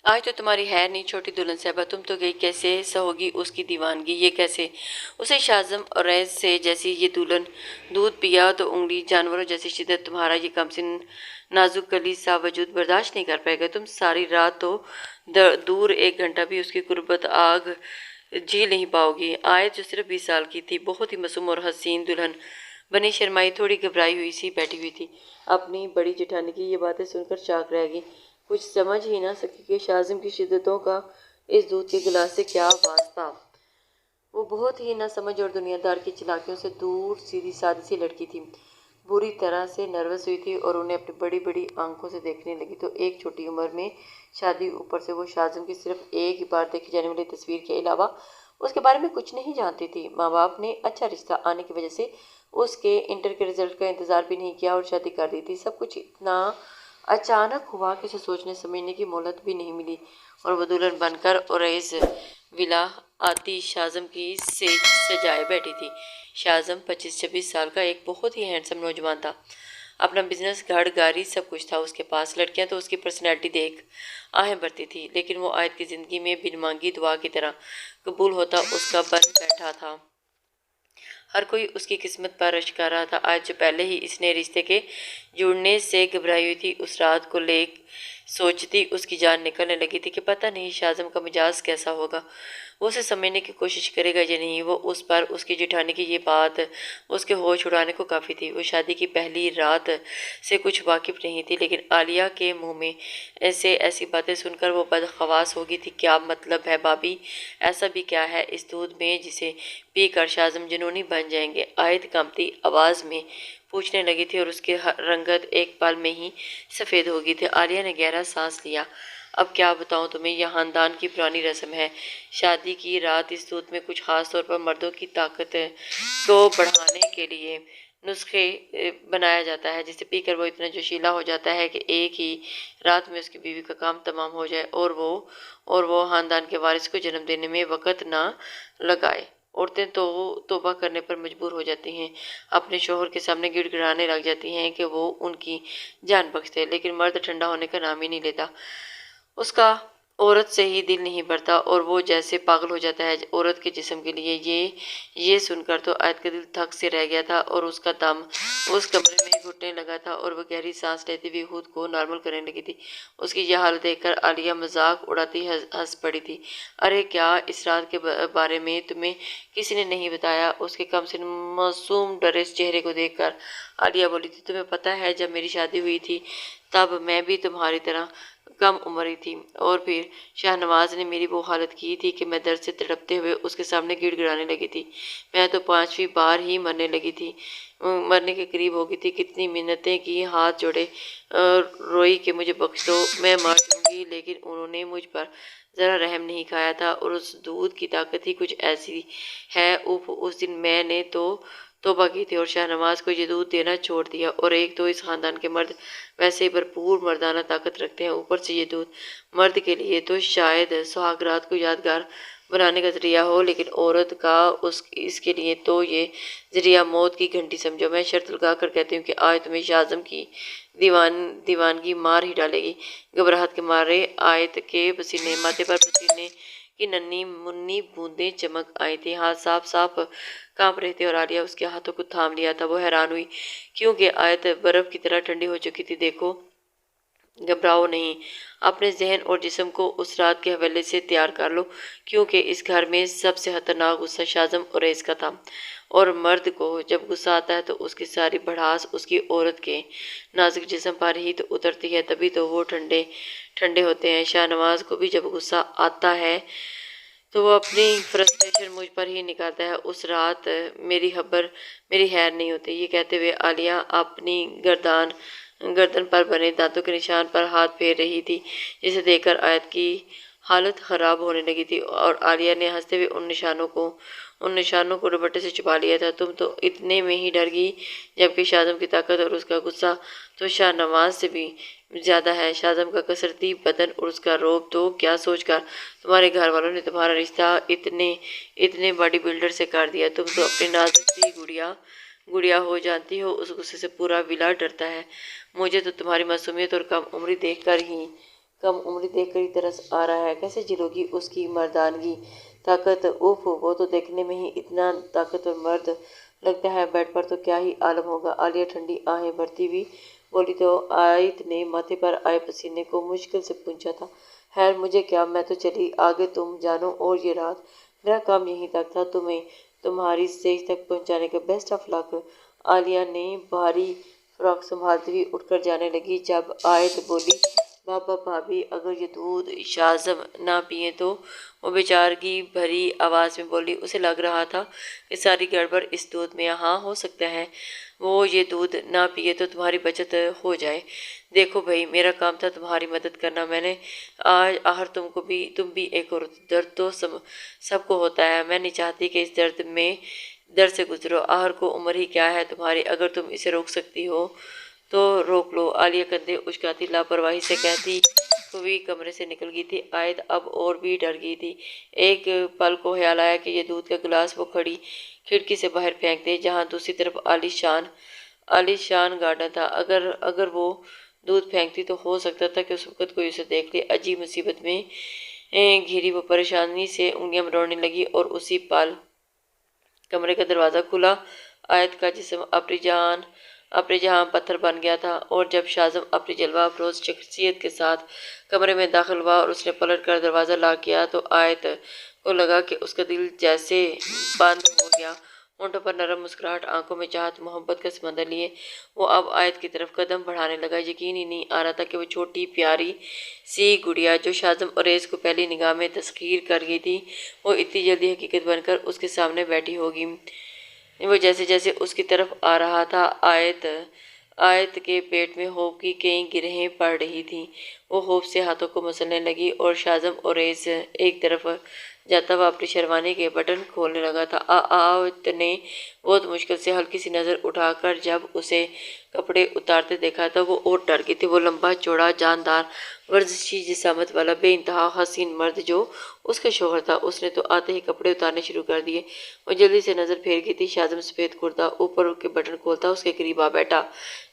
آج تو تمہاری خیر نہیں چھوٹی دلہن صاحبہ، تم تو گئی، کیسے سہوگی اس کی دیوانگی، یہ کیسے؟ اسے شازم اور ریز سے جیسی یہ دلہن، دودھ پیا تو انگلی جانوروں جیسی شدت، تمہارا یہ کم سن نازک کلی سا وجود برداشت نہیں کر پائے گا۔ تم ساری رات تو دور 1 گھنٹہ بھی اس کی قربت آگ جھیل نہیں پاؤ گی۔ آیت جو صرف 20 سال کی تھی، بہت ہی معصوم اور حسین دلہن بنی شرمائی، تھوڑی گھبرائی ہوئی سی بیٹھی ہوئی تھی۔ اپنی بڑی جٹھانی کی یہ باتیں سن کر چاک رہ گئی، کچھ سمجھ ہی نہ سکی کہ شازم کی شدتوں کا اس دودھ کے گلاس سے کیا واسطہ۔ وہ بہت ہی نہ سمجھ اور دنیا دار کی چالاکیوں سے دور سیدھی سادی سی لڑکی تھی، بری طرح سے نروس ہوئی تھی اور انہیں اپنی بڑی بڑی آنکھوں سے دیکھنے لگی تو ایک چھوٹی عمر میں شادی، اوپر سے وہ شازم کی صرف ایک ہی بار دیکھی جانے والی تصویر کے علاوہ اس کے بارے میں کچھ نہیں جانتی تھی۔ ماں باپ نے اچھا رشتہ آنے کی وجہ سے اس کے انٹر کے رزلٹ کا انتظار بھی نہیں کیا اور شادی کر دی تھی۔ سب کچھ اتنا اچانک ہوا کہ اسے سوچنے سمجھنے کی مہلت بھی نہیں ملی اور وہ دلہن بن کر اوریز ولا آتی شازم کی سیج سجائے بیٹھی تھی۔ شازم 25-26 سال کا ایک بہت ہی ہینڈسم نوجوان تھا، اپنا بزنس، گھر گاری، سب کچھ تھا اس کے پاس۔ لڑکیاں تو اس کی پرسنالٹی دیکھ آہیں بھرتی تھی، لیکن وہ آیت کی زندگی میں بن مانگی دعا کی طرح قبول ہوتا اس کا بن بیٹھا تھا۔ ہر کوئی اس کی قسمت پر رشک کر رہا تھا۔ آج جو پہلے ہی اس نے رشتے کے جڑنے سے گھبرائی ہوئی تھی، اس رات کو لے سوچتی اس کی جان نکلنے لگی تھی کہ پتہ نہیں شازم کا مزاج کیسا ہوگا، وہ اسے سمجھنے کی کوشش کرے گا یا نہیں۔ وہ اس پر اس کی جٹھانی کی یہ بات اس کے ہوش اڑانے کو کافی تھی۔ وہ شادی کی پہلی رات سے کچھ واقف نہیں تھی، لیکن عالیہ کے منہ میں ایسی باتیں سن کر وہ بدحواس ہو گئی تھی۔ کیا مطلب ہے بھابی؟ ایسا بھی کیا ہے اس دودھ میں جسے پی کر شازم جنونی بن جائیں گے؟ آیت کانپتی آواز میں پوچھنے لگی تھی اور اس کی رنگت ایک پل میں ہی سفید ہو گئی تھی۔ عالیہ نے گہرا سانس لیا۔ اب کیا بتاؤں تمہیں، یہ خاندان کی پرانی رسم ہے، شادی کی رات اس دودھ میں کچھ خاص طور پر مردوں کی طاقت کو بڑھانے کے لیے نسخے بنایا جاتا ہے، جسے پی کر وہ اتنا جوشیلا ہو جاتا ہے کہ ایک ہی رات میں اس کی بیوی کا کام تمام ہو جائے اور وہ خاندان کے وارث کو جنم دینے میں وقت نہ لگائے۔ عورتیں تو توبہ کرنے پر مجبور ہو جاتی ہیں، اپنے شوہر کے سامنے گڑ گڑانے لگ جاتی ہیں کہ وہ ان کی جان بخش دے، لیکن مرد ٹھنڈا ہونے کا نام ہی نہیں لیتا۔ اس کا عورت سے ہی دل نہیں بھرتا اور وہ جیسے پاگل ہو جاتا ہے عورت کے جسم کے لیے۔ یہ سن کر تو آیت کا دل تھک سے رہ گیا تھا اور اس کا دم اس کمرے میں ہی گھٹنے لگا تھا اور وہ گہری سانس لیتی ہوئی خود کو نارمل کرنے لگی تھی۔ اس کی یہ حالت دیکھ کر عالیہ مذاق اڑاتی ہنس پڑی تھی۔ ارے کیا اس رات کے بارے میں تمہیں کسی نے نہیں بتایا؟ اس کے کم سن معصوم ڈرے چہرے کو دیکھ کر عالیہ بولی تھی۔ تمہیں پتہ ہے جب میری شادی ہوئی تھی تب میں بھی تمہاری طرح کم عمر ہی تھی، اور پھر شاہنواز نے میری وہ حالت کی تھی کہ میں درد سے تڑپتے ہوئے اس کے سامنے گڑ گڑانے لگی تھی۔ میں تو 5ویں بار ہی مرنے لگی تھی، مرنے کے قریب ہو گئی تھی۔ کتنی منتیں کی، ہاتھ جوڑے، روئی کہ مجھے بخش دو، میں مر جاؤں گی، لیکن انہوں نے مجھ پر ذرا رحم نہیں کھایا تھا۔ اور اس دودھ کی طاقت ہی کچھ ایسی ہے۔ اوف، اس دن میں نے تو توبہ کی تھی اور شاہنواز کو یہ دودھ دینا چھوڑ دیا۔ اور ایک تو اس خاندان کے مرد ویسے ہی بھرپور مردانہ طاقت رکھتے ہیں، اوپر سے یہ دودھ مرد کے لیے تو شاید سہاگ رات کو یادگار بنانے کا ذریعہ ہو، لیکن عورت کا اس کے لیے تو یہ ذریعہ موت کی گھنٹی سمجھو۔ میں شرط لگا کر کہتی ہوں کہ آج تمہیں شازم کی دیوانگی مار ہی ڈالے گی۔ گھبراہٹ کے مارے آیت کے ماتھے پر پسینے کی ننھی منھی بوندیں چمک آئی تھیں، ہاتھ صاف کانپ رہے تھے اور عالیہ اس کے ہاتھوں کو تھام لیا تھا۔ وہ حیران ہوئی کیونکہ آیت برف کی طرح ٹھنڈی ہو چکی تھی۔ دیکھو، گھبراؤ نہیں، اپنے ذہن اور جسم کو اس رات کے حوالے سے تیار کر لو، کیونکہ اس گھر میں سب سے خطرناک غصہ شازم اوریز کا تھا، اور مرد کو جب غصہ آتا ہے تو اس کی ساری بھڑاس اس کی عورت کے نازک جسم پر ہی تو اترتی ہے، تبھی تو وہ ٹھنڈے ہوتے ہیں۔ شاہنواز کو بھی جب غصہ آتا ہے تو وہ اپنی فرسٹریشن مجھ پر ہی نکالتا ہے۔ اس رات میری خیر نہیں ہوتی۔ یہ کہتے ہوئے عالیہ اپنی گردن پر بنے دانتوں کے نشان پر ہاتھ پھیر رہی تھی، جسے دیکھ کر آیت کی حالت خراب ہونے لگی تھی، اور عالیہ نے ہنستے ہوئے ان نشانوں کو دوپٹے سے چھپا لیا تھا۔ تم تو اتنے میں ہی ڈر گئی، جبکہ شازم کی طاقت اور اس کا غصہ تو شاہنواز سے بھی زیادہ ہے۔ شازم کا کسرتی بدن اور اس کا رعب، تو کیا سوچ کر تمہارے گھر والوں نے تمہارا رشتہ اتنے باڈی بلڈر سے کر دیا؟ تم تو اپنی نازک سی گڑیا ہو، جانتی ہو اس غصے سے پورا ولا ڈرتا ہے۔ مجھے تو تمہاری معصومیت اور کم عمری دیکھ کر ہی کم عمری دیکھ کر ہی ترس آ رہا ہے۔ کیسے جلو گی اس کی مردانگی، طاقت، اوف وہ تو دیکھنے میں ہی اتنا طاقتور مرد لگتا ہے، بیڈ پر تو کیا ہی عالم ہوگا۔ عالیہ ٹھنڈی آہیں بھرتی ہوئی بولی تو آیت نے ماتھے پر آئے پسینے کو مشکل سے پونچھا تھا۔ خیر مجھے کیا، میں تو چلی، آگے تم جانو۔ اور یہ رات میرا کام یہیں تک تھا، تمہیں تمہاری اسٹیج تک پہنچانے کا۔ بیسٹ آف لک۔ عالیہ نے بھاری فراک سنبھالتی ہوئی اٹھ کر جانے لگی جب آیت بولی بابا بھابھی اگر یہ دودھ شاہزم نہ پئیں تو؟ وہ بیچارگی بھری آواز میں بولی۔ اسے لگ رہا تھا کہ ساری گڑبڑ اس دودھ میں۔ ہاں ہو سکتا ہے وہ یہ دودھ نہ پیے تو تمہاری بچت ہو جائے۔ دیکھو بھئی میرا کام تھا تمہاری مدد کرنا، میں نے آخر تم بھی ایک عورت، درد تو سب کو ہوتا ہے، میں نہیں چاہتی کہ اس درد سے گزرو، آخر کو عمر ہی کیا ہے تمہاری، اگر تم اسے روک سکتی ہو تو روک لو۔ عالیہ کندھے اچکاتی لاپرواہی سے کہتی ہوئی کمرے سے نکل گئی تھی۔ آیت اب اور بھی ڈر گئی تھی۔ ایک پل کو خیال آیا کہ یہ دودھ کا گلاس وہ کھڑی کھڑکی سے باہر پھینک دے جہاں دوسری طرف عالی شان گارڈن تھا۔ اگر وہ دودھ پھینکتی تو ہو سکتا تھا کہ اس وقت کوئی اسے دیکھ لے۔ عجیب مصیبت میں گھری وہ پریشانی سے انگلیاں مروڑنے لگی اور اسی پل کمرے کا دروازہ کھلا۔ آیت کا جسم اپنے جہاں پتھر بن گیا تھا، اور جب شاہزم اپنی جلوہ افروز شخصیت کے ساتھ کمرے میں داخل ہوا اور اس نے پلٹ کر دروازہ لاک کیا تو آیت کو لگا کہ اس کا دل جیسے بند ہو گیا۔ ہونٹوں پر نرم مسکراہٹ، آنکھوں میں چاہت محبت کا سمندر لیے وہ اب آیت کی طرف قدم بڑھانے لگا۔ یقین ہی نہیں آ رہا تھا کہ وہ چھوٹی پیاری سی گڑیا جو شاہزم اوریس کو پہلی نگاہ میں تسخیر کر گئی تھی، وہ اتنی جلدی حقیقت بن کر اس کے سامنے بیٹھی ہوگی۔ وہ جیسے جیسے اس کی طرف آ رہا تھا آیت کے پیٹ میں خوف کی کئی گرہیں پڑ رہی تھیں۔ وہ خوف سے ہاتھوں کو مسلنے لگی اور شاہزم اوریس ایک طرف جاتا ہوا اپنی شیروانی کے بٹن کھولنے لگا تھا۔ آیت نے بہت مشکل سے ہلکی سی نظر اٹھا کر جب اسے کپڑے اتارتے دیکھا تو وہ اور ڈر گئی تھی۔ وہ لمبا چوڑا جاندار ورزشی جسامت والا بے انتہا حسین مرد جو اس کا شوہر تھا، اس نے تو آتے ہی کپڑے اتارنے شروع کر دیے۔ وہ جلدی سے نظر پھیر گئی تھی۔ شاہزم سفید کرتا اوپر کے بٹن کھولتا اس کے قریب آ بیٹھا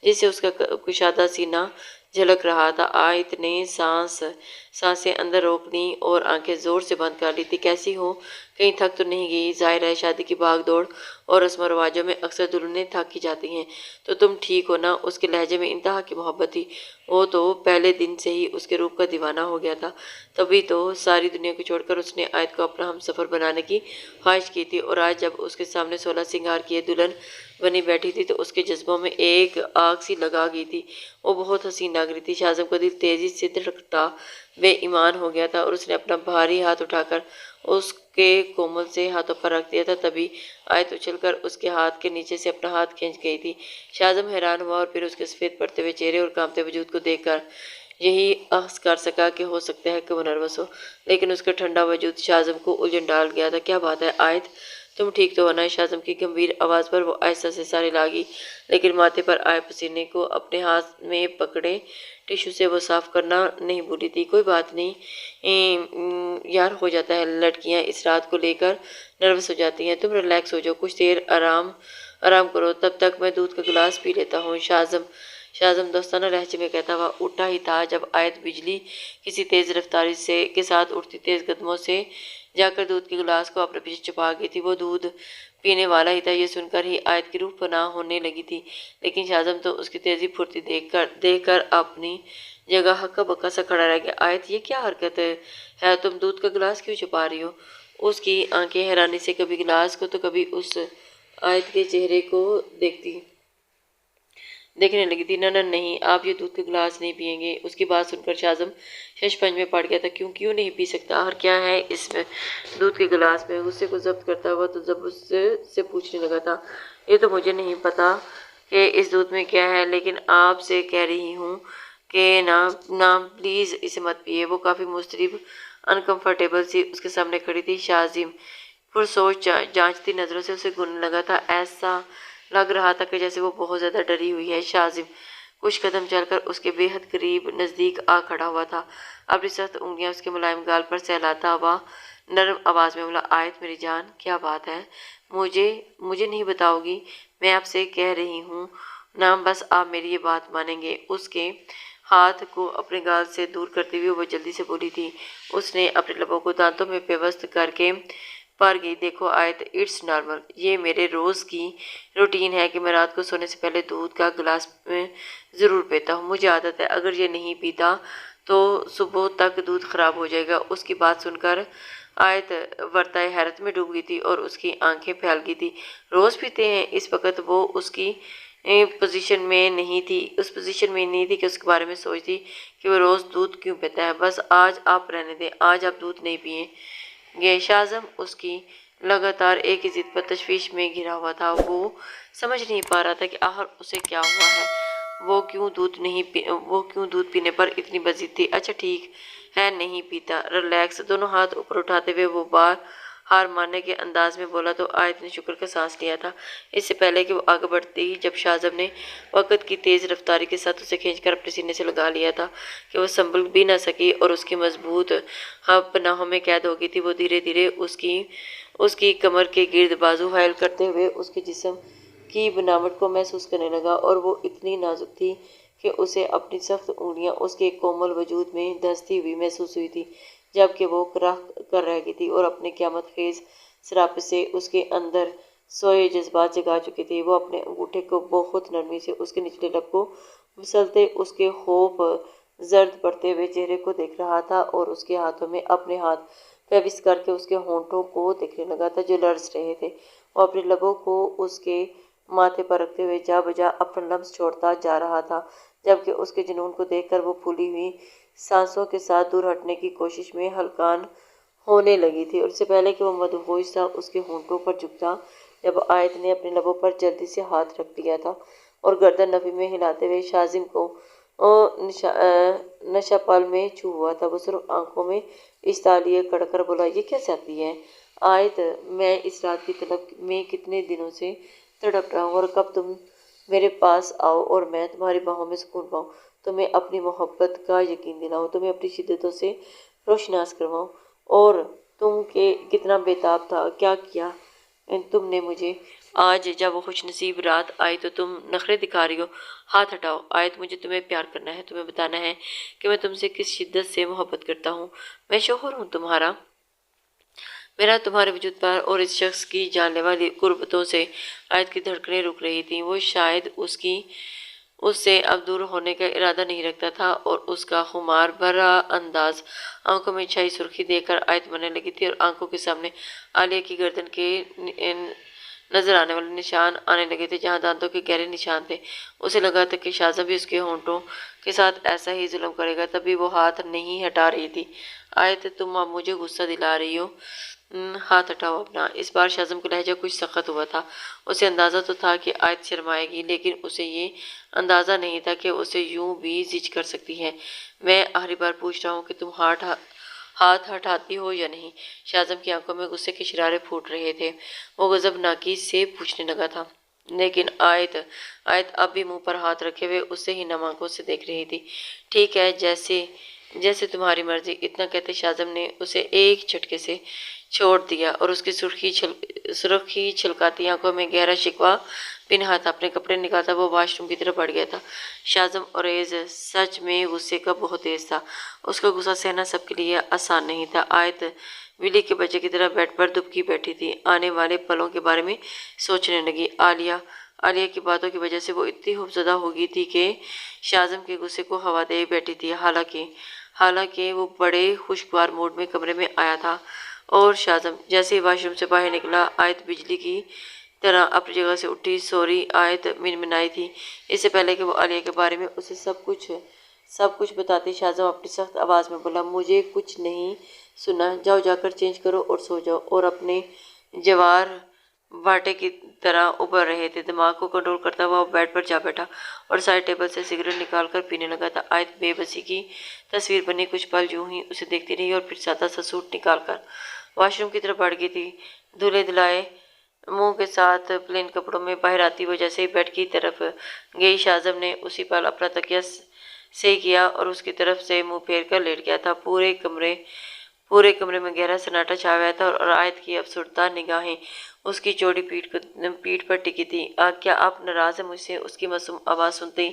جس سے اس کا کشادہ سینہ جھلک رہا تھا۔ آیت نے سانسیں اندر روک لیں اور آنکھیں زور سے بند کر لی تھی۔ کیسی ہو، کہیں تھک تو نہیں گئی؟ ظاہر ہے شادی کی بھاگ دوڑ اور رسم و رواجوں میں اکثر دلہنیں تھک ہی جاتی ہیں، تو تم ٹھیک ہو نا؟ اس کے لہجے میں انتہا کی محبت تھی۔ وہ تو پہلے دن سے ہی اس کے روپ کا دیوانہ ہو گیا تھا، تبھی تو ساری دنیا کو چھوڑ کر اس نے آیت کو اپنا ہم سفر بنانے کی خواہش کی تھی، اور آج جب اس کے سامنے 16 سنگار کیے دلہن بنی بیٹھی تھی تو اس کے جذبوں میں ایک آگ سی لگا گئی تھی۔ وہ بہت حسین لگ رہی تھی۔ شاہزم کا دل تیزی سے دھڑکتا بے ایمان ہو گیا تھا اور اس نے اپنا بھاری ہاتھ اٹھا کر اس کے کومل سے ہاتھوں پر رکھ دیا تھا۔ تبھی آیت اچھل کر اس کے ہاتھ کے نیچے سے اپنا ہاتھ کھینچ گئی تھی۔ شاہزم حیران ہوا اور پھر اس کے سفید پڑتے ہوئے چہرے اور کانپتے وجود کو دیکھ کر یہی احساس کر سکا کہ ہو سکتا ہے کہ وہ نروس ہو، لیکن اس کا ٹھنڈا وجود شاہزم کو الجھن ڈال گیا تھا۔ کیا بات ہے آیت، تم ٹھیک تو ہو نا؟ شاہزم کی گمبھیر آواز پر وہ آہستہ سے سارے لاگی، لیکن ماتھے پر آئے پسینے کو اپنے ہاتھ میں پکڑے ٹشو سے وہ صاف کرنا نہیں بھولی تھی۔ کوئی بات نہیں یار، ہو جاتا ہے، لڑکیاں اس رات کو لے کر نروس ہو جاتی ہیں، تم ریلیکس ہو جاؤ، کچھ دیر آرام کرو، تب تک میں دودھ کا گلاس پی لیتا ہوں۔ شاہزم دوستانہ لہجے میں کہتا ہوا اٹھا ہی تھا جب آیت بجلی کسی تیز رفتاری کے ساتھ اٹھتی تیز قدموں سے جا کر دودھ کے گلاس کو اپنے پیچھے چھپا گئی تھی۔ وہ دودھ پینے والا ہی تھا، یہ سن کر ہی آیت کی روح پناہ ہونے لگی تھی، لیکن شاہزم تو اس کی تیزی پھرتی دیکھ کر اپنی جگہ ہکا بکا سا کھڑا رہ گیا۔ آیت یہ کیا حرکت ہے، تم دودھ کا گلاس کیوں چھپا رہی ہو؟ اس کی آنکھیں حیرانی سے کبھی گلاس کو تو کبھی اس آیت کے چہرے کو دیکھنے لگی تھی۔ نہ نہیں، آپ یہ دودھ کا گلاس نہیں پیئیں گے۔ اس کی بات سن کر شاہزم ششپنج میں پڑ گیا تھا۔ کیوں نہیں پی سکتا؟ آخر کیا ہے اس دودھ کے گلاس میں؟ غصے کو ضبط کرتا ہوا تذبذب سے پوچھنے لگا تھا۔ یہ تو مجھے نہیں پتا کہ اس دودھ میں کیا ہے، لیکن آپ سے کہہ رہی ہوں کہ نا پلیز اسے مت پیئے۔ وہ کافی مضطرب انکمفرٹیبل سی اس کے سامنے کھڑی تھی۔ شاہزم پرسوچ جانچتی نظروں سے اسے گھورنے لگا تھا۔ ایسا لگ رہا تھا کہ جیسے وہ بہت زیادہ ڈری ہوئی ہے۔ شاہزم کچھ قدم چل کر اس کے بے حد قریب نزدیک آ کھڑا ہوا تھا، اپنی سخت انگلیاں اس کے ملائم گال پر سہلاتا ہوا نرم آواز میں بولا، آیت میری جان، کیا بات ہے؟ مجھے نہیں بتاؤ گی؟ میں آپ سے کہہ رہی ہوں نا، بس آپ میری یہ بات مانیں گے؟ اس کے ہاتھ کو اپنے گال سے دور کرتے ہوئے وہ جلدی سے بولی تھی۔ اس نے اپنے لبوں کو دانتوں میں پیوست کر کے پار گئی۔ دیکھو آیت، اٹس نارمل، یہ میرے روز کی روٹین ہے کہ میں رات کو سونے سے پہلے دودھ کا گلاس ضرور پیتا ہوں۔ مجھے عادت ہے، اگر یہ نہیں پیتا تو صبح تک دودھ خراب ہو جائے گا۔ اس کی بات سن کر آیت ورطۂ حیرت میں ڈوب گئی تھی اور اس کی آنکھیں پھیل گئی تھی۔ روز پیتے ہیں؟ اس وقت وہ اس کی پوزیشن میں نہیں تھی کہ اس کے بارے میں سوچتی کہ وہ روز دودھ کیوں پیتا ہے۔ بس آج آپ رہنے دیں، آج آپ دودھ نہیں پئیں گے۔ شاہزم اس کی لگاتار ایک ہی ضد پر تشویش میں گھرا ہوا تھا۔ وہ سمجھ نہیں پا رہا تھا کہ آخر اسے کیا ہوا ہے۔ وہ کیوں دودھ پینے پر اتنی بضد تھی۔ اچھا ٹھیک ہے، نہیں پیتا، ریلیکس۔ دونوں ہاتھ اوپر اٹھاتے ہوئے وہ ہار ماننے کے انداز میں بولا تو آیت نے شکر کا سانس لیا تھا۔ اس سے پہلے کہ وہ آگے بڑھتی، جب شاہزم نے وقت کی تیز رفتاری کے ساتھ اسے کھینچ کر اپنے سینے سے لگا لیا تھا کہ وہ سنبھل بھی نہ سکی اور اس کی مضبوط پناہوں میں قید ہو گئی تھی، وہ دھیرے دھیرے اس کی کمر کے گرد بازو حائل کرتے ہوئے اس کے جسم کی بناوٹ کو محسوس کرنے لگا، اور وہ اتنی نازک تھی کہ اسے اپنی سخت انگلیاں اس کے کومل وجود میں دھنستی ہوئی محسوس ہوئی تھی، جبکہ وہ کراہ کر رہ گئی تھی اور اپنے قیامت خیز سراپے سے اس کے اندر سوئے جذبات جگا چکی تھی۔ وہ اپنے انگوٹھے کو بہت نرمی سے اس کے نچلے لب کو مسلتے اس کے خوب زرد پڑتے ہوئے چہرے کو دیکھ رہا تھا اور اس کے ہاتھوں میں اپنے ہاتھ پیوست کر کے اس کے ہونٹوں کو دیکھنے لگا تھا جو لرز رہے تھے۔ وہ اپنے لبوں کو اس کے ماتھے پر رکھتے ہوئے جا بجا اپنا لمس چھوڑتا جا رہا تھا، جبکہ اس کے جنون کو دیکھ کر وہ پھولی ہوئی سانسوں کے ساتھ دور ہٹنے کی کوشش میں ہلکان ہونے لگی تھی، اور اس سے پہلے کہ وہ مدہوش سا اس کے ہونٹوں پر جھکتا، جب آیت نے اپنے لبوں پر جلدی سے ہاتھ رکھ لیا تھا اور گردن نفی میں ہلاتے ہوئے شاہزم کو نشہ پال میں چھو ہوا تھا، وہ صرف آنکھوں میں اشتعال لیے کڑ کر بولا، یہ کیا چاہتی ہے آیت؟ میں اس رات کی طلب میں کتنے دنوں سے تڑپ رہا ہوں، اور کب تم میرے پاس آؤ اور میں تمہاری باہوں میں سکون پاؤں، تمہیں اپنی محبت کا یقین دلاؤں، تمہیں اپنی شدتوں سے روشناس کرواؤں، اور تم کتنا بے تاب تھا، کیا کیا تم نے مجھے؟ آج جب وہ خوش نصیب رات آئی تو تم نخرے دکھا رہی ہو۔ ہاتھ ہٹاؤ آیت، مجھے تمہیں پیار کرنا ہے، تمہیں بتانا ہے کہ میں تم سے کس شدت سے محبت کرتا ہوں۔ میں شوہر ہوں تمہارا، میرا تمہارے وجود پر اور اس شخص کی جان لیوا قربتوں سے آیت کی دھڑکنیں رک رہی تھیں۔ وہ شاید اس سے اب دور ہونے کا ارادہ نہیں رکھتا تھا، اور اس کا خمار بھرا انداز آنکھوں میں چھائی سرخی دیکھ کر آیت مرنے لگی تھی، اور آنکھوں کے سامنے عالیہ کی گردن کے نظر آنے والے نشان آنے لگے تھے جہاں دانتوں کے گہرے نشان تھے۔ اسے لگا تھا کہ شاہزم بھی اس کے ہونٹوں کے ساتھ ایسا ہی ظلم کرے گا، تب بھی وہ ہاتھ نہیں ہٹا رہی تھی۔ آیت، تم اب مجھے غصہ دلا رہی ہو، ہاتھ ہٹاؤ اپنا۔ اس بار شاہزم کا لہجہ کچھ سخت ہوا تھا۔ اسے اندازہ تو تھا کہ آیت شرمائے گی، لیکن اسے یہ اندازہ نہیں تھا کہ اسے یوں بھی زج کر سکتی ہے۔ میں آخری بار پوچھ رہا ہوں کہ تم ہاتھ ہٹاتی ہو یا نہیں؟ شاہزم کی آنکھوں میں غصے کے شرارے پھوٹ رہے تھے۔ وہ غضبناکی سے پوچھنے لگا تھا، لیکن آیت اب بھی منہ پر ہاتھ رکھے ہوئے اسے ہی نم آنکھوں سے دیکھ رہی تھی۔ ٹھیک ہے، جیسے تمہاری مرضی۔ اتنا کہتے شاہزم نے اسے ایک جھٹکے سے چھوڑ دیا اور اس کی سرخی چھلکاتی آنکھوں میں گہرا شکوہ پنہا تھا۔ اپنے کپڑے نکالتا وہ واش روم کی طرف بڑھ گیا تھا۔ شاہزم اوریز سچ میں غصے کا بہت تیز تھا۔ اس کا غصہ سہنا سب کے لیے آسان نہیں تھا۔ آیت بلی کے بچے کی طرح بیڈ پر دبکی بیٹھی تھی، آنے والے پلوں کے بارے میں سوچنے لگی۔ عالیہ کی باتوں کی وجہ سے وہ اتنی خوفزدہ ہو گئی تھی کہ شاہزم کے غصے کو ہوا دے بیٹھی تھی۔ حالانکہ وہ بڑے خوشگوار موڈ میں کمرے میں آیا تھا، اور شاہزم جیسے ہی واش روم سے باہر نکلا، آیت بجلی کی طرح اپنی جگہ سے اٹھی۔ سوری آیت منمنائی تھی اس سے پہلے کہ وہ عالیہ کے بارے میں اسے سب کچھ بتاتی۔ شاہزم اپنی سخت آواز میں بولا، مجھے کچھ نہیں سننا، جاؤ جا کر چینج کرو اور سو جاؤ۔ اور اپنے جوار بھاٹے کی طرح ابھر رہے تھے۔ دماغ کو کنٹرول کرتا ہوا وہ بیڈ پر جا بیٹھا اور سائڈ ٹیبل سے سگریٹ نکال کر پینے لگا تھا۔ آیت بے بسی کی تصویر بنی کچھ پل یوں ہی اسے دیکھتی رہی اور پھر سادہ سا سوٹ نکال کر واش روم کی طرف بڑھ گئی تھی۔ دھلے دھلائے منہ کے ساتھ پلین کپڑوں میں باہر آتی وہ جیسے ہی بیڈ کی طرف گئی، شاہزم نے اسی پل اپنا تکیہ سے کیا اور اس کی طرف سے منہ پھیر کر لیٹ گیا تھا۔ پورے کمرے میں گہرا سناٹا چھایا ہوا تھا، اور آیت کی افسردہ نگاہیں اس کی چوڑی پیٹھ پر ٹکی تھی۔ کیا آپ ناراض ہیں مجھ سے؟ اس کی معصوم آواز سنتے ہی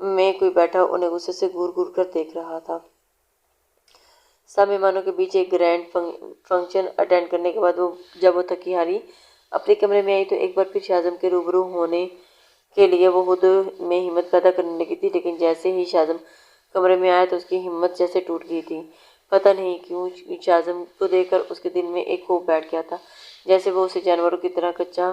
میں کوئی بیٹھا انہیں غصے سے گور گور کر دیکھ رہا تھا۔ سب مہمانوں کے بیچ ایک گرینڈ فنکشن اٹینڈ کرنے کے بعد جب وہ تھکی ہاری اپنے کمرے میں آئی تو ایک بار پھر شاہزم کے روبرو ہونے کے لیے وہ خود میں ہمت پیدا کرنے لگی تھی، لیکن جیسے ہی شاہزم کمرے میں آیا تو اس کی ہمت جیسے ٹوٹ گئی تھی۔ پتہ نہیں کیوں شاہزم کو دیکھ کر اس کے دل میں ایک خوف بیٹھ گیا تھا، جیسے وہ اسے جانوروں کی طرح کچا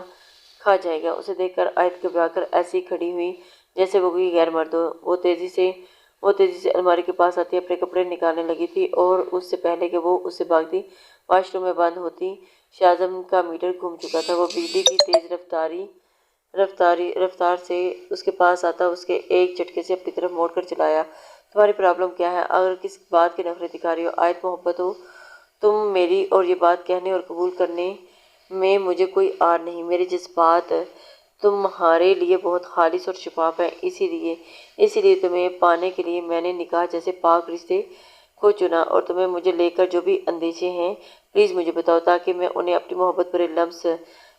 کھا جائے گا۔ اسے دیکھ کر آیت گھبرا کر ایسی کھڑی ہوئی جیسے وہ کوئی غیر مرد ہو۔ وہ تیزی سے الماری کے پاس آتی اپنے کپڑے نکالنے لگی تھی اور اس سے پہلے کہ وہ اس سے بھاگتی واش روم میں بند ہوتی، شاہزم کا میٹر گھوم چکا تھا۔ وہ بجلی کی تیز رفتار سے اس کے پاس آتا اس کے ایک جھٹکے سے اپنی طرف موڑ کر چلایا۔ تمہاری پرابلم کیا ہے؟ اگر کس بات کے نخرے دکھا رہی ہو؟ آیت محبت ہو تم میری، اور یہ بات کہنے اور قبول کرنے میں مجھے کوئی آر نہیں۔ میرے جذبات تمہارے لیے بہت خالص اور شفاف ہیں، اسی لیے تمہیں پانے کے لیے میں نے نکاح جیسے پاک رشتے کو چنا، اور تمہیں مجھے لے کر جو بھی اندیشے ہیں پلیز مجھے بتاؤ تاکہ میں انہیں اپنی محبت بھرے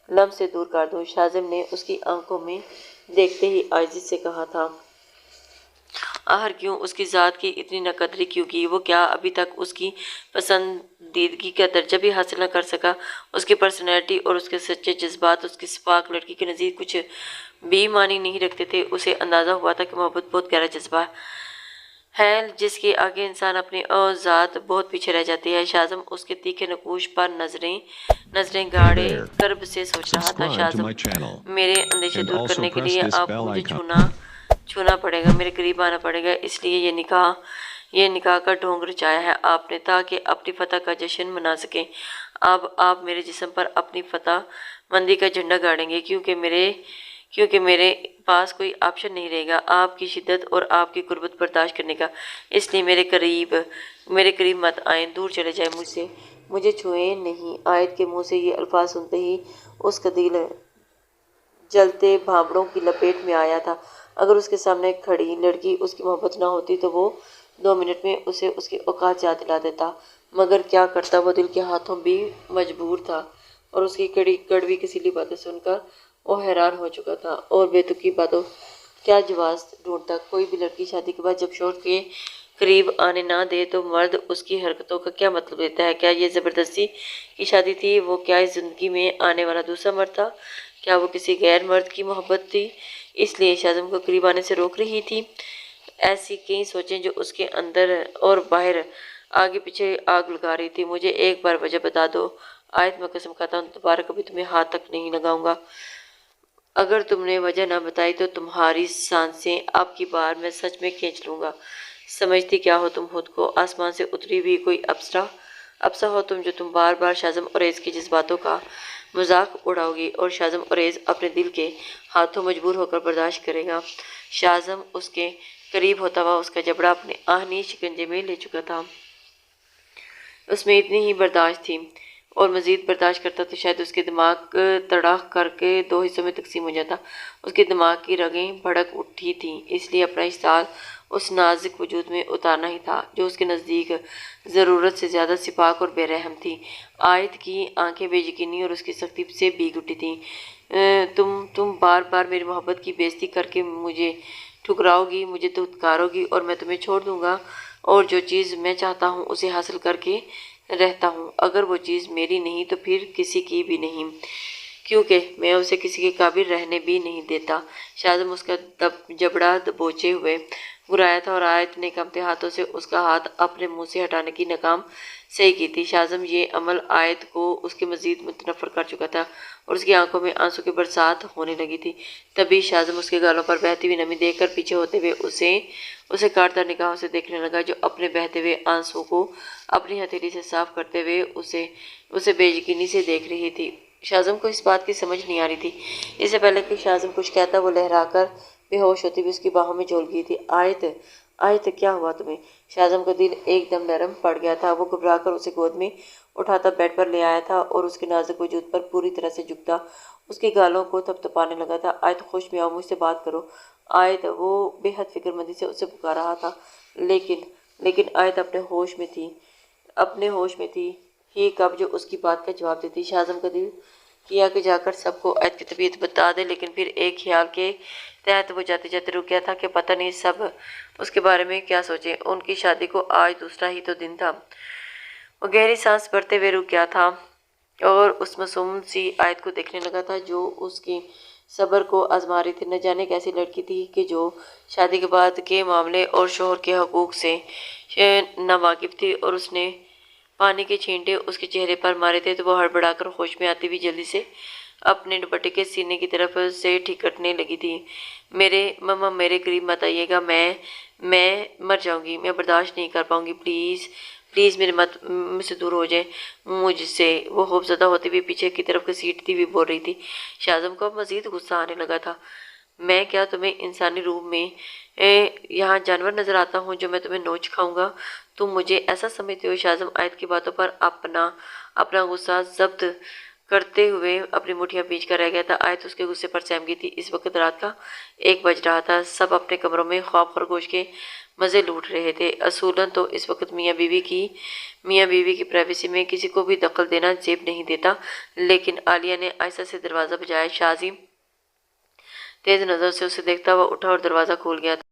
لمس سے دور کر دوں۔ شاہزم نے اس کی آنکھوں میں دیکھتے ہی عاجزی سے کہا تھا، آخر کیوں اس کی ذات کی اتنی ناقدری کیوں کی؟ وہ کیا ابھی تک اس کی پسندیدگی کا درجہ بھی حاصل نہ کر سکا؟ اس کی پرسنالٹی اور اس کے سچے جذبات اس کی سپاک لڑکی کے نزدیک کچھ بھی معنی نہیں رکھتے تھے۔ اسے اندازہ ہوا تھا کہ محبت بہت گہرا جذبہ ہے جس کے آگے انسان اپنی ذات بہت پیچھے رہ جاتی ہے۔ شاہزم اس کے تیکھے نقوش پر نظریں گاڑے کرب سے سوچ رہا تھا، شاہزم میرے اندیشے دور کرنے کے لیے آپ کو مجھے چھونا پڑے گا، میرے قریب آنا پڑے گا، اس لیے یہ نکاح کا ڈھونگ رچایا ہے آپ نے تاکہ اپنی فتح کا جشن منا سکیں۔ اب آپ میرے جسم پر اپنی فتح مندی کا جھنڈا گاڑیں گے، کیونکہ میرے پاس کوئی آپشن نہیں رہے گا آپ کی شدت اور آپ کی قربت برداشت کرنے کا، اس لیے میرے قریب مت آئیں، دور چلے جائیں مجھ سے، مجھے چھوئیں نہیں۔ آیت کے منہ سے یہ الفاظ سنتے ہی اس کا دل جلتے بھانپڑوں کی لپیٹ میں آیا تھا۔ اگر اس کے سامنے کھڑی لڑکی اس کی محبت نہ ہوتی تو وہ 2 منٹ میں اسے اس کی اوقات یاد دلا دیتا، مگر کیا کرتا، وہ دل کے ہاتھوں بھی مجبور تھا، اور اس کی کڑوی کسیلی باتیں سن کر وہ حیران ہو چکا تھا اور بے تکی باتوں کیا جواز ڈھونڈتا۔ کوئی بھی لڑکی شادی کے بعد جب شوہر کے قریب آنے نہ دے تو مرد اس کی حرکتوں کا کیا مطلب لیتا ہے؟ کیا یہ زبردستی کی شادی تھی؟ وہ کیا اس زندگی میں آنے والا دوسرا مرد تھا؟ کیا وہ کسی غیر مرد کی محبت تھی اس لیے شاہزم کو قریب آنے سے روک رہی تھی؟ ایسی کئی سوچیں جو اس کے اندر اور باہر آگے پیچھے آگ لگا رہی تھی۔ مجھے ایک بار وجہ بتا دو آیت، میں قسم کھاتا ہوں دوبارہ کبھی تمہیں ہاتھ تک نہیں لگاؤں گا۔ اگر تم نے وجہ نہ بتائی تو تمہاری سانسیں اب کی بار میں سچ میں کھینچ لوں گا۔ سمجھتی کیا ہو تم خود کو؟ آسمان سے اتری ہوئی کوئی افسا ہو تم، جو تم بار بار شاہزم اوریس کے جذباتوں کا مذاق اڑاؤ گی، اور شاہزم اوریس اپنے دل کے ہاتھوں مجبور ہو کر برداشت کرے گا۔ شاہزم اس کے قریب ہوتا ہوا اس کا جبڑا اپنے آہنی شکنجے میں لے چکا تھا۔ اس میں اتنی ہی برداشت تھی، اور مزید برداشت کرتا تو شاید اس کے دماغ تڑاک کر کے 2 حصوں میں تقسیم ہو جاتا۔ اس کے دماغ کی رگیں بھڑک اٹھی تھیں، اس لیے اپنا اشتعال اس نازک وجود میں اتارنا ہی تھا جو اس کے نزدیک ضرورت سے زیادہ سپاک اور بے رحم تھی۔ آیت کی آنکھیں بے یقینی اور اس کی سختی سے بھیگ اٹھی تھیں۔ تم بار بار میری محبت کی بے عزتی کر کے مجھے ٹھکراؤ گی، مجھے دھتکارو گی، اور میں تمہیں چھوڑ دوں گا اور جو چیز میں چاہتا ہوں اسے حاصل کر کے رہتا ہوں۔ اگر وہ چیز میری نہیں تو پھر کسی کی بھی نہیں، کیونکہ میں اسے کسی کے قابل رہنے بھی نہیں دیتا۔ شاہزم اس کا جبڑا دبوچے ہوئے گھرایا تھا، اور آیت نے کانپتے ہاتھوں سے اس کا ہاتھ اپنے منہ سے ہٹانے کی ناکام سعی کی تھی۔ شاہزم یہ عمل آیت کو اس کے مزید متنفر کر چکا تھا اور اس کی آنکھوں میں آنسوں کی برسات ہونے لگی تھی۔ تبھی شاہزم اس کے گالوں پر بہتی ہوئی نمی دیکھ کر پیچھے ہوتے ہوئے اسے کاٹتا نگاہوں سے دیکھنے لگا، جو اپنے بہتے ہوئے آنسوؤں کو اپنی ہتھیلی سے صاف کرتے ہوئے اسے بے یقینی سے دیکھ رہی تھی۔ شاہزم کو اس بات کی سمجھ نہیں آ رہی تھی۔ اس سے پہلے کہ شاہزم کچھ کہتا وہ لہرا کر بے ہوش ہوتی ہوئی اس کی باہوں میں جھول گئی تھی۔ آیت کیا ہوا تمہیں؟ شاہزم کا دل ایک دم نرم پڑ گیا تھا۔ وہ گھبرا کر اسے گود میں اٹھاتا بیڈ پر لے آیا تھا اور اس کے نازک وجود پر پوری طرح سے جھکتا اس کے گالوں کو تھپتھپانے لگا تھا۔ آیت ہوش میں آؤ، مجھ سے بات کرو۔ آیت، وہ بے حد فکر مندی سے اسے پکار رہا تھا، لیکن آیت اپنے ہوش میں تھی ہی کب جو اس کی بات کا جواب دیتی۔ شاہزم کا دل کیا کہ جا کر سب کو عائد کی طبیعت بتا دے، لیکن پھر ایک خیال کے تحت وہ جاتے جاتے رک گیا تھا کہ پتہ نہیں سب اس کے بارے میں کیا سوچیں۔ ان کی شادی کو آج دوسرا ہی تو دن تھا۔ وہ گہری سانس بھرتے ہوئے رک گیا تھا اور اس معصوم سی عائد کو دیکھنے لگا تھا جو اس کی صبر کو آزما رہی تھی۔ نہ جانے کیسی لڑکی تھی کہ جو شادی کے بعد کے معاملے اور شوہر کے حقوق سے ناواقف تھی، اور اس نے پانی کے چھینٹے اس کے چہرے پر مارے تھے تو وہ ہڑبڑا کر ہوش میں آتی ہوئی جلدی سے اپنے دوپٹے کے سینے کی طرف سے ٹھکرنے لگی تھی۔ ماما میرے قریب مت آئیے گا، میں مر جاؤں گی، میں برداشت نہیں کر پاؤں گی، پلیز پلیز مجھ سے دور ہو جائیں مجھ سے۔ وہ خوف زدہ ہوتے ہوئے پیچھے کی طرف گھسیٹتی ہوئی بول رہی تھی۔ شاہزم کو اب مزید غصہ آنے لگا تھا۔ میں کیا تمہیں انسانی روح میں یہاں جانور نظر آتا ہوں جو میں تمہیں نوچ کھاؤں گا؟ تم مجھے ایسا سمجھتے ہو؟ شاہزم عائد کی باتوں پر اپنا غصہ ضبط کرتے ہوئے اپنی مٹھیاں بھینچ کر رہ گیا تھا۔ عائد اس کے غصے پر سہم گئی تھی۔ اس وقت رات کا 1 بج رہا تھا۔ سب اپنے کمروں میں خواب خرگوش کے مزے لوٹ رہے تھے۔ اصولاً تو اس وقت میاں بیوی کی پرائیویسی میں کسی کو بھی دخل دینا زیب نہیں دیتا، لیکن عالیہ نے آہستہ سے دروازہ بجایا۔ شاہ عظیم تیز نظر سے اسے دیکھتا ہوا اٹھا اور دروازہ کھول گیا تھا۔